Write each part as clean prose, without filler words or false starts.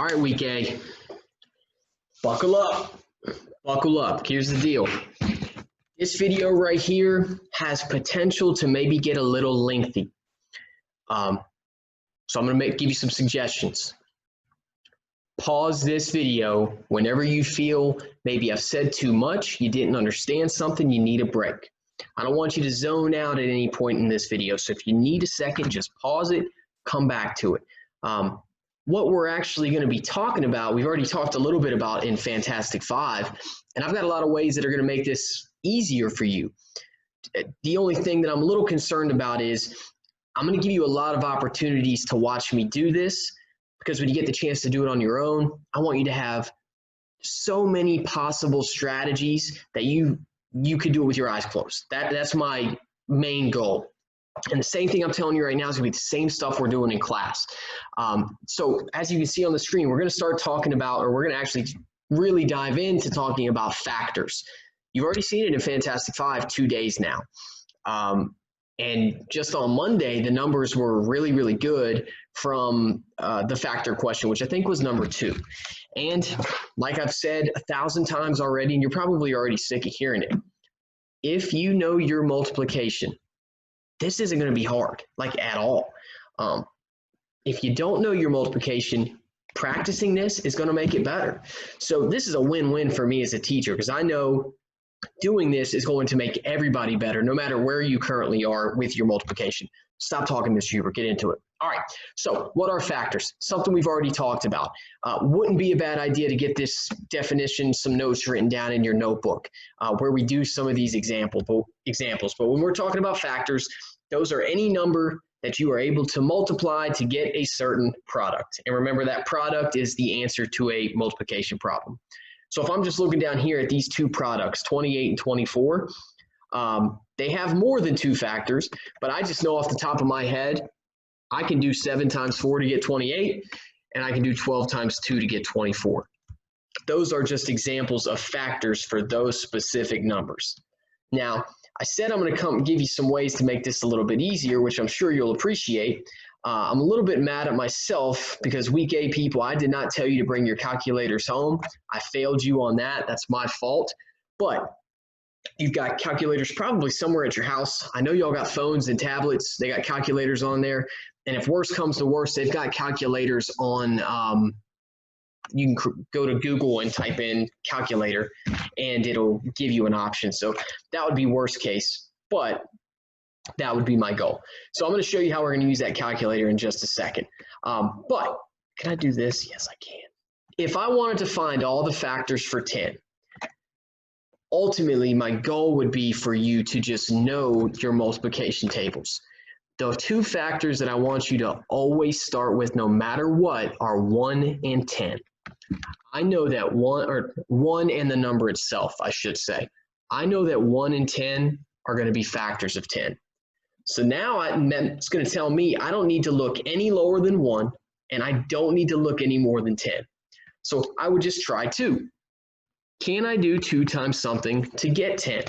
right, week A, buckle up. Buckle up. Here's the deal. This video right here has potential to maybe get a little lengthy. So I'm going to give you some suggestions. Pause this video whenever you feel maybe I've said too much, you didn't understand something, you need a break. I don't want you to zone out at any point in this video. So if you need a second, just pause it, come back to it. What we're actually going to be talking about, we've already talked a little bit about in Fantastic Five, and I've got a lot of ways that are going to make this easier for you. The only thing that I'm a little concerned about is I'm going to give you a lot of opportunities to watch me do this, because when you get the chance to do it on your own, I want you to have so many possible strategies that you could do it with your eyes closed. That's my main goal. And the same thing I'm telling you right now is going to be the same stuff we're doing in class. So as you can see on the screen, we're going to start talking about, or we're going to actually really dive into talking about factors. You've already seen it in Fantastic Five 2 days now. And just on Monday, the numbers were really, really good from the factor question, which I think was number 2. And like I've said 1,000 times already, and you're probably already sick of hearing it, if you know your multiplication, this isn't going to be hard, like at all. If you don't know your multiplication, practicing this is going to make it better. So this is a win-win for me as a teacher, because I know doing this is going to make everybody better, no matter where you currently are with your multiplication. Stop talking, Mr. Huber, get into it. All right, so what are factors? Something we've already talked about. Wouldn't be a bad idea to get this definition, some notes written down in your notebook where we do some of these examples. But when we're talking about factors, those are any number that you are able to multiply to get a certain product. And remember, that product is the answer to a multiplication problem. So if I'm just looking down here at these two products, 28 and 24, they have more than 2 factors, but I just know off the top of my head, I can do 7 times 4 to get 28, and I can do 12 times 2 to get 24. Those are just examples of factors for those specific numbers. Now, I said I'm going to come give you some ways to make this a little bit easier, which I'm sure you'll appreciate. I'm a little bit mad at myself because week A people, I did not tell you to bring your calculators home. I failed you on that. That's my fault. But you've got calculators probably somewhere at your house. I know y'all got phones and tablets. They got calculators on there. And if worse comes to worse, they've got calculators on, you can go to Google and type in calculator and it'll give you an option. So that would be worst case, but that would be my goal. So I'm going to show you how we're going to use that calculator in just a second. But can I do this? Yes, I can. If I wanted to find all the factors for 10, ultimately my goal would be for you to just know your multiplication tables. The 2 factors that I want you to always start with no matter what are 1 and 10. I know that 1 and the number itself, I should say. I know that 1 and 10 are going to be factors of 10. So now it's going to tell me I don't need to look any lower than 1, and I don't need to look any more than 10. So I would just try 2. Can I do 2 times something to get 10?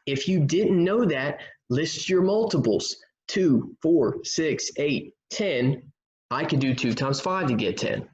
If you didn't know that, list your multiples. 2, 4, 6, 8, 10. I can do 2 times 5 to get 10.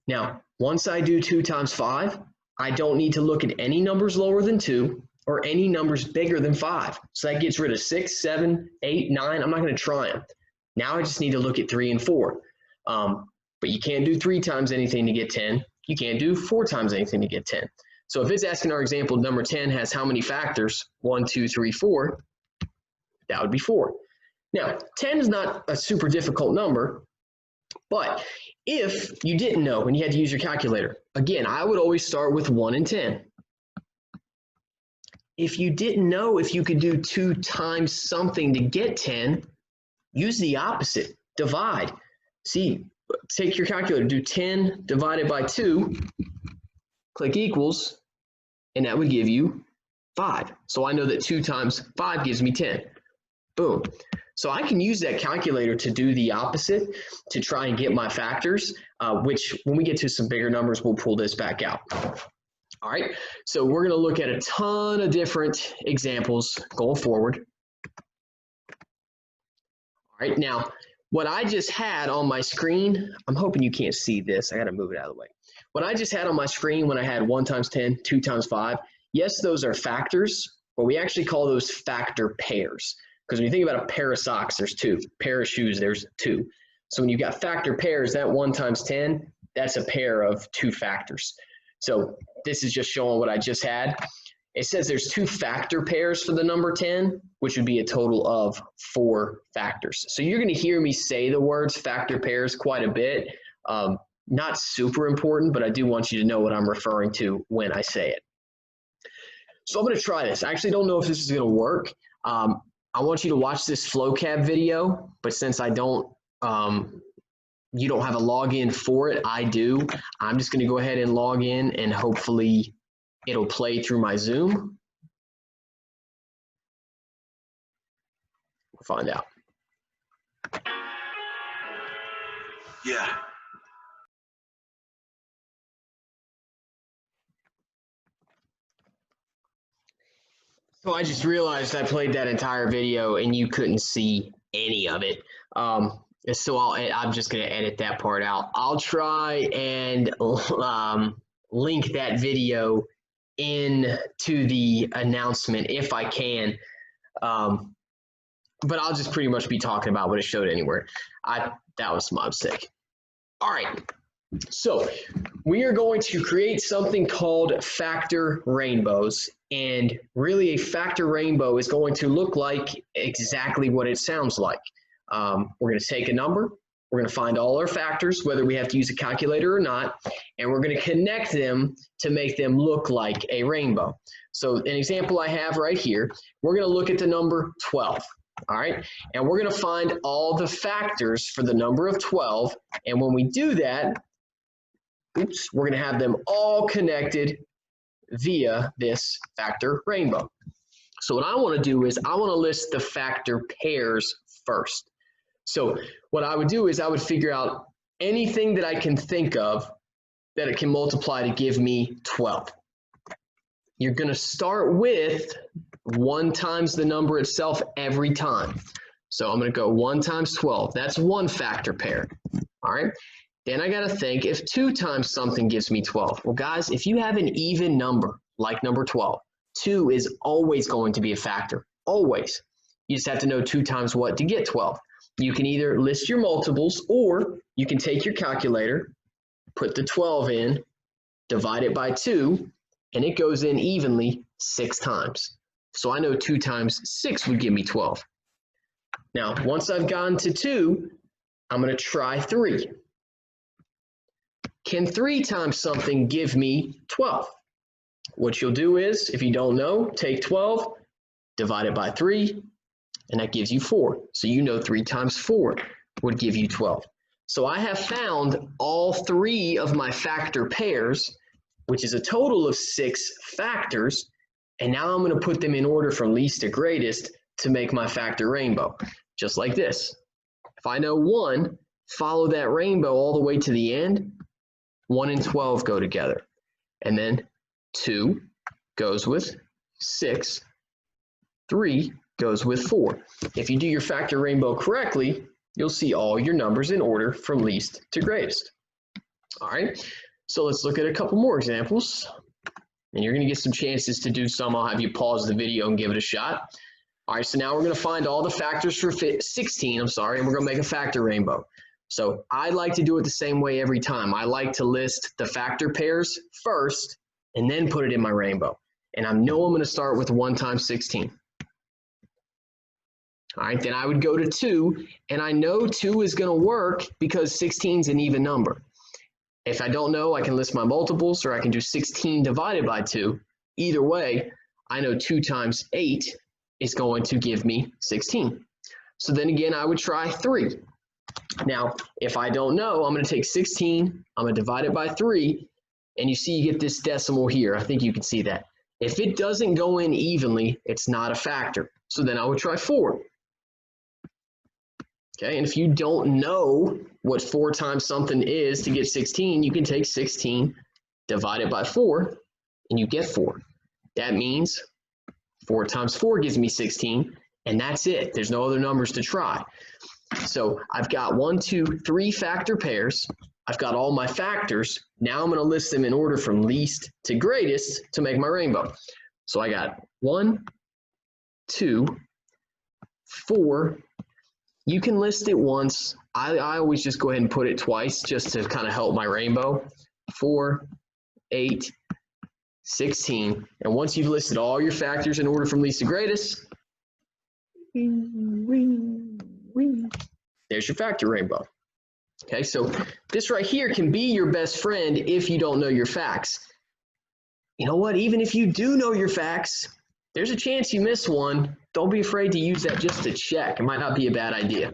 Now, once I do 2 times 5, I don't need to look at any numbers lower than 2 or any numbers bigger than 5. So that gets rid of 6, 7, 8, 9. I'm not going to try them. Now I just need to look at 3 and 4. But you can't do 3 times anything to get 10. You can't do 4 times anything to get 10. So if it's asking our example, number 10 has how many factors? 1, 2, 3, 4. That would be 4. Now, 10 is not a super difficult number, but if you didn't know and you had to use your calculator, again, I would always start with 1 and 10. If you didn't know if you could do 2 times something to get 10, use the opposite, divide. See, take your calculator, do 10 divided by 2, click equals, and that would give you 5. So I know that 2 times 5 gives me 10. Boom. So I can use that calculator to do the opposite, to try and get my factors, which when we get to some bigger numbers, we'll pull this back out. All right, so we're going to look at a ton of different examples going forward. All right, now what I just had on my screen, I'm hoping you can't see this. I got to move it out of the way. What I just had on my screen when I had 1 times 10, 2 times 5, yes, those are factors, but we actually call those factor pairs. Because when you think about a pair of socks, there's 2. Pair of shoes, there's 2. So when you've got factor pairs, that 1 times 10, that's a pair of 2 factors. So this is just showing what I just had. It says there's 2 factor pairs for the number 10, which would be a total of 4 factors. So you're going to hear me say the words factor pairs quite a bit. Not super important, but I do want you to know what I'm referring to when I say it. So I'm going to try this. I actually don't know if this is going to work. I want you to watch this FlowCab video, but since I don't, you don't have a login for it, I do. I'm just going to go ahead and log in, and hopefully it'll play through my Zoom. We'll find out. Yeah. So I just realized I played that entire video and you couldn't see any of it. So I'm just going to edit that part out. I'll try and link that video into the announcement if I can. But I'll just pretty much be talking about what it showed anywhere. That was my mistake. All right. So we are going to create something called factor rainbows, and really a factor rainbow is going to look like exactly what it sounds like. We're going to take a number, we're going to find all our factors, whether we have to use a calculator or not, and we're going to connect them to make them look like a rainbow. So an example I have right here, we're going to look at the number 12. All right, and we're going to find all the factors for the number of 12, and when we do that, we're going to have them all connected via this factor rainbow. So what I want to do is I want to list the factor pairs first. So what I would do is I would figure out anything that I can think of that it can multiply to give me 12. You're going to start with 1 times the number itself every time. So I'm going to go 1 times 12. That's 1 factor pair. All right. Then I got to think if 2 times something gives me 12. Well, guys, if you have an even number like number 12, 2 is always going to be a factor. Always. You just have to know 2 times what to get 12. You can either list your multiples, or you can take your calculator, put the 12 in, divide it by 2, and it goes in evenly 6 times. So I know 2 times 6 would give me 12. Now, once I've gotten to 2, I'm going to try 3. Can 3 times something give me 12? What you'll do is, if you don't know, take 12, divide it by 3, and that gives you 4. So you know 3 times 4 would give you 12. So I have found all 3 of my factor pairs, which is a total of 6 factors, and now I'm going to put them in order from least to greatest to make my factor rainbow, just like this. If I know 1, follow that rainbow all the way to the end. 1 and 12 go together, and then 2 goes with 6, 3 goes with 4. If you do your factor rainbow correctly, you'll see all your numbers in order from least to greatest. All right, so let's look at a couple more examples, and you're going to get some chances to do some. I'll have you pause the video and give it a shot. All right, so now we're going to find all the factors for 16, and we're going to make a factor rainbow. So I like to do it the same way every time. I like to list the factor pairs first and then put it in my rainbow. And I know I'm going to start with 1 times 16. All right, then I would go to 2, and I know 2 is going to work because 16 is an even number. If I don't know, I can list my multiples, or I can do 16 divided by 2. Either way, I know 2 times 8 is going to give me 16. So then again, I would try 3. Now, if I don't know, I'm going to take 16, I'm going to divide it by 3, and you see you get this decimal here. I think you can see that. If it doesn't go in evenly, it's not a factor. So then I would try 4. Okay, and if you don't know what 4 times something is to get 16, you can take 16, divide it by 4, and you get 4. That means 4 times 4 gives me 16, and that's it. There's no other numbers to try. So I've got 1, 2, 3 factor pairs. I've got all my factors. Now I'm going to list them in order from least to greatest to make my rainbow. So I got 1, 2, 4. You can list it once. I always just go ahead and put it twice just to kind of help my rainbow. 4, 8, 16. And once you've listed all your factors in order from least to greatest, there's your factor rainbow. Okay, so this right here can be your best friend if you don't know your facts. You know what? Even if you do know your facts, there's a chance you miss one. Don't be afraid to use that just to check. It might not be a bad idea.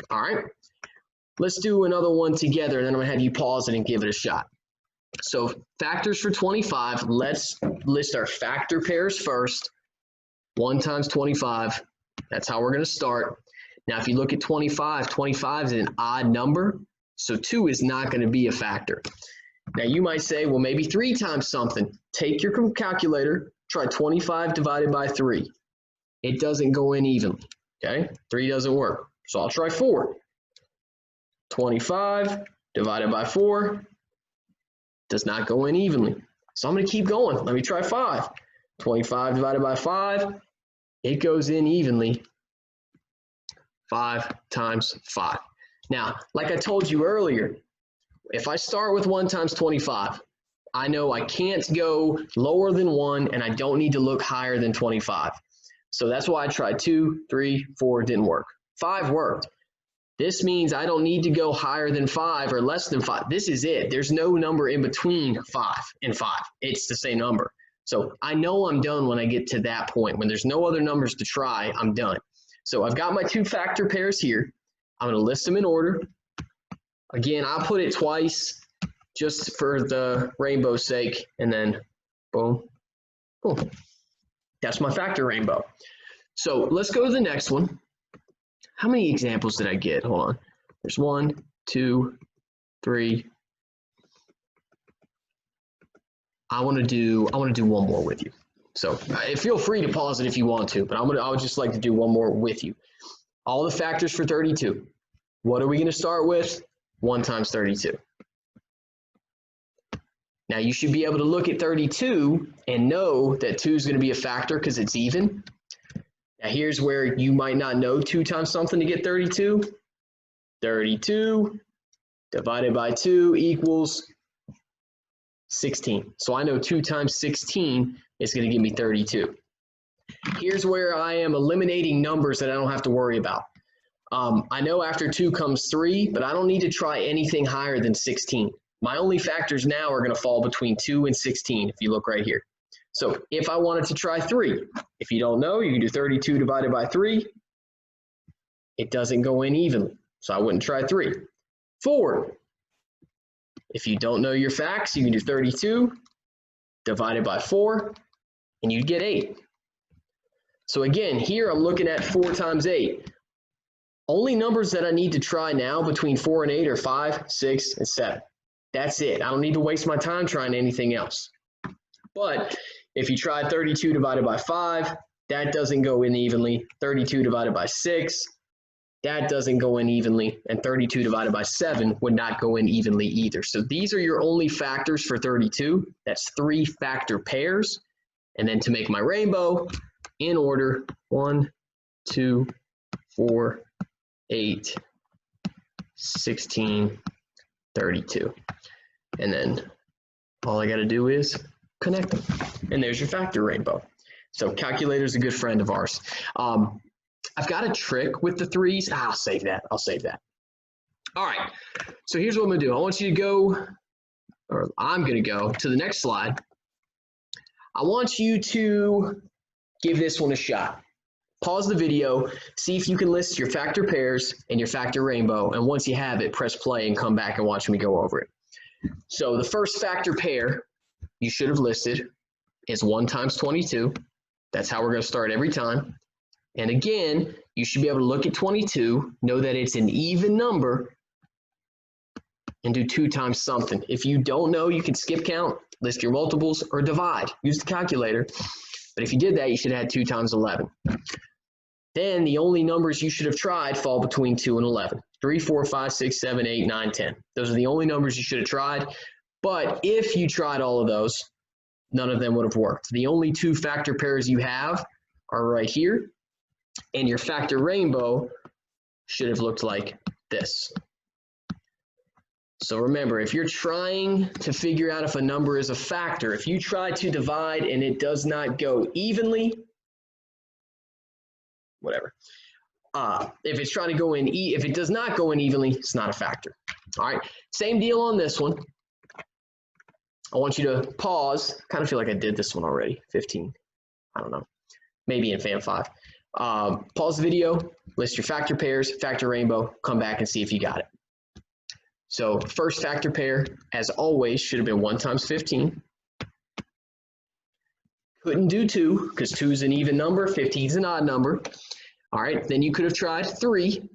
All right, let's do another one together, and then I'm going to have you pause it and give it a shot. So factors for 25, let's list our factor pairs first. 1 times 25, that's how we're going to start. Now, if you look at 25, 25 is an odd number, so 2 is not going to be a factor. Now, you might say, well, maybe 3 times something. Take your calculator, try 25 divided by 3. It doesn't go in evenly, okay? 3 doesn't work, so I'll try 4. 25 divided by 4 does not go in evenly. So I'm going to keep going. Let me try 5. 25 divided by 5, it goes in evenly. 5 times 5. Now, like I told you earlier, if I start with 1 times 25, I know I can't go lower than 1 and I don't need to look higher than 25. So that's why I tried 2, 3, 4, didn't work. 5 worked. This means I don't need to go higher than 5 or less than 5. This is it. There's no number in between 5 and 5. It's the same number. So I know I'm done when I get to that point. When there's no other numbers to try, I'm done. So I've got my 2 factor pairs here. I'm going to list them in order. Again, I'll put it twice just for the rainbow's sake, and then boom, boom. That's my factor rainbow. So let's go to the next one. How many examples did I get? Hold on. There's 1, 2, 3. I want to do one more with you. So feel free to pause it if you want to, but I would just like to do one more with you. All the factors for 32. What are we going to start with? 1 times 32. Now you should be able to look at 32 and know that 2 is going to be a factor because it's even. Now here's where you might not know 2 times something to get 32. 32 divided by 2 equals 16. So I know 2 times 16 is going to give me 32. Here's where I am eliminating numbers that I don't have to worry about. I know after 2 comes 3, but I don't need to try anything higher than 16. My only factors now are going to fall between 2 and 16 if you look right here. So if I wanted to try 3, if you don't know, you can do 32 divided by 3. It doesn't go in evenly, so I wouldn't try 3. 4. If you don't know your facts, you can do 32 divided by 4, and you'd get 8. So again, here I'm looking at 4 times 8. Only numbers that I need to try now between 4 and 8 are 5, 6, and 7. That's it. I don't need to waste my time trying anything else. But if you try 32 divided by 5, that doesn't go in evenly. 32 divided by 6, that doesn't go in evenly. And 32 divided by 7 would not go in evenly either. So these are your only factors for 32. That's 3 factor pairs. And then to make my rainbow, in order, 1, 2, 4, 8, 16, 32. And then all I got to do is connect them. And there's your factor rainbow. So calculator's a good friend of ours. I've got a trick with the 3s. I'll save that. All right. So here's what I'm going to do. I want you to go, or I'm going to go to the next slide. I want you to give this one a shot. Pause the video, see if you can list your factor pairs and your factor rainbow, and once you have it, press play and come back and watch me go over it. So the first factor pair you should have listed is 1 times 22. That's how we're going to start every time. And again, you should be able to look at 22, know that it's an even number, and do 2 times something. If you don't know, you can skip count, list your multiples, or divide. Use the calculator. But if you did that, you should have had 2 times 11. then the only numbers you should have tried fall between 2 and 11. 3, 4, 5, 6, 7, 8, 9, 10. Those are the only numbers you should have tried. But if you tried all of those, none of them would have worked. The only two factor pairs you have are right here, and your factor rainbow should have looked like this. So remember, if you're trying to figure out if a number is a factor, if you try to divide and it does not go evenly, whatever. If it's trying to go in, if it does not go in evenly, it's not a factor. All right, same deal on this one. I want you to pause. Kind of feel like I did this one already. 15. I don't know. Maybe in FAM 5. Pause the video, list your factor pairs, factor rainbow, come back and see if you got it. So first factor pair, as always, should have been 1 times 15. Couldn't do 2 because 2 is an even number, 15 is an odd number. All right, then you could have tried 3.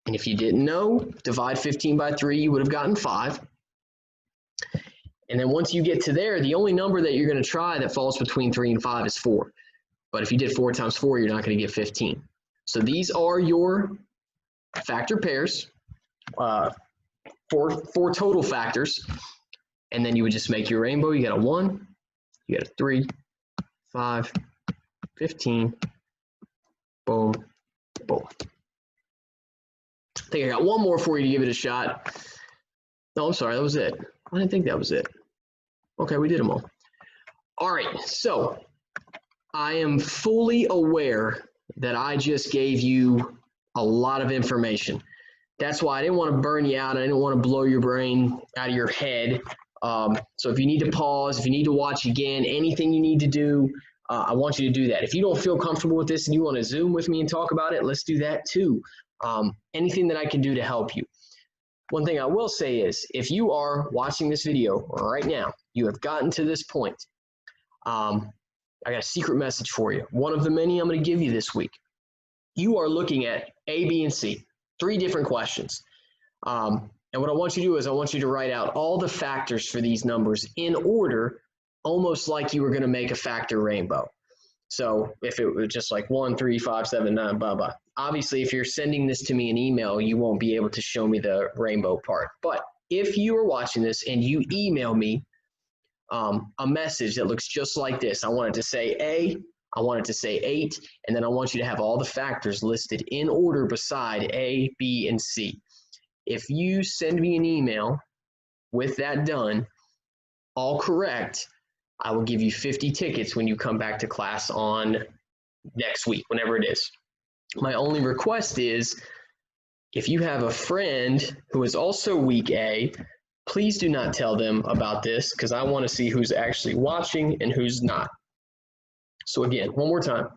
And if you didn't know, divide 15 by 3, you would have gotten 5. And then once you get to there, the only number that you're going to try that falls between 3 and 5 is 4. But if you did 4 times 4, you're not going to get 15. So these are your factor pairs, four total factors. And then you would just make your rainbow. You got a 1, you got a 3, 5, 15, boom, boom. I think I got one more for you to give it a shot. No, I'm sorry, that was it. I didn't think that was it. Okay, we did them all. All right, so I am fully aware that I just gave you a lot of information. That's why I didn't want to burn you out. I didn't want to blow your brain out of your head. So if you need to pause, if you need to watch again, anything you need to do, I want you to do that. If you don't feel comfortable with this and you want to Zoom with me and talk about it, let's do that too. Anything that I can do to help you. One thing I will say is, if you are watching this video right now, you have gotten to this point, I got a secret message for you. One of the many I'm going to give you this week. You are looking at A, B, and C, 3 different questions. And what I want you to do is I want you to write out all the factors for these numbers in order, almost like you were going to make a factor rainbow. So if it was just like 1, 3, 5, 7, 9, blah, blah. Obviously, if you're sending this to me in email, you won't be able to show me the rainbow part. But if you are watching this and you email me a message that looks just like this, I want it to say A, I want it to say 8, and then I want you to have all the factors listed in order beside A, B, and C. If you send me an email with that done, all correct, I will give you 50 tickets when you come back to class on next week, whenever it is. My only request is, if you have a friend who is also week A, please do not tell them about this because I want to see who's actually watching and who's not. So again, one more time.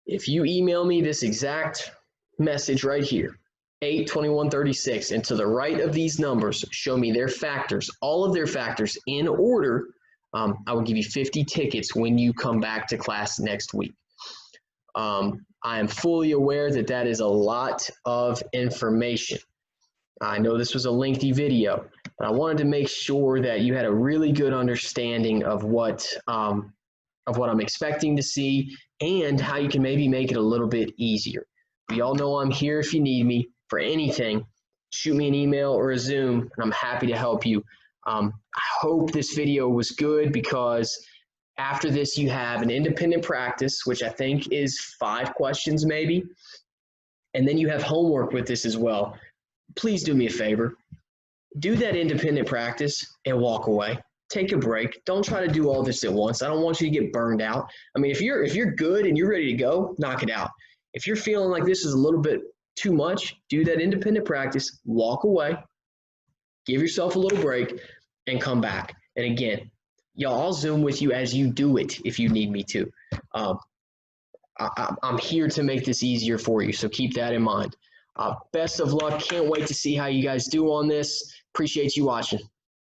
If you email me this exact message right here, 8/21/36, and to the right of these numbers, show me their factors, all of their factors in order, I will give you 50 tickets when you come back to class next week. I am fully aware that that is a lot of information. I know this was a lengthy video, but I wanted to make sure that you had a really good understanding of what I'm expecting to see and how you can maybe make it a little bit easier. We all know I'm here if you need me for anything. Shoot me an email or a Zoom, and I'm happy to help you. I hope this video was good because after this you have an independent practice, which I think is 5 questions maybe, and then you have homework with this as well. Please do me a favor. Do that independent practice and walk away. Take a break. Don't try to do all this at once. I don't want you to get burned out. I mean, if you're good and you're ready to go, knock it out. If you're feeling like this is a little bit too much, do that independent practice, walk away, give yourself a little break, and come back. And again, y'all, I'll Zoom with you as you do it if you need me to. I'm here to make this easier for you, so keep that in mind. Best of luck. Can't wait to see how you guys do on this. Appreciate you watching.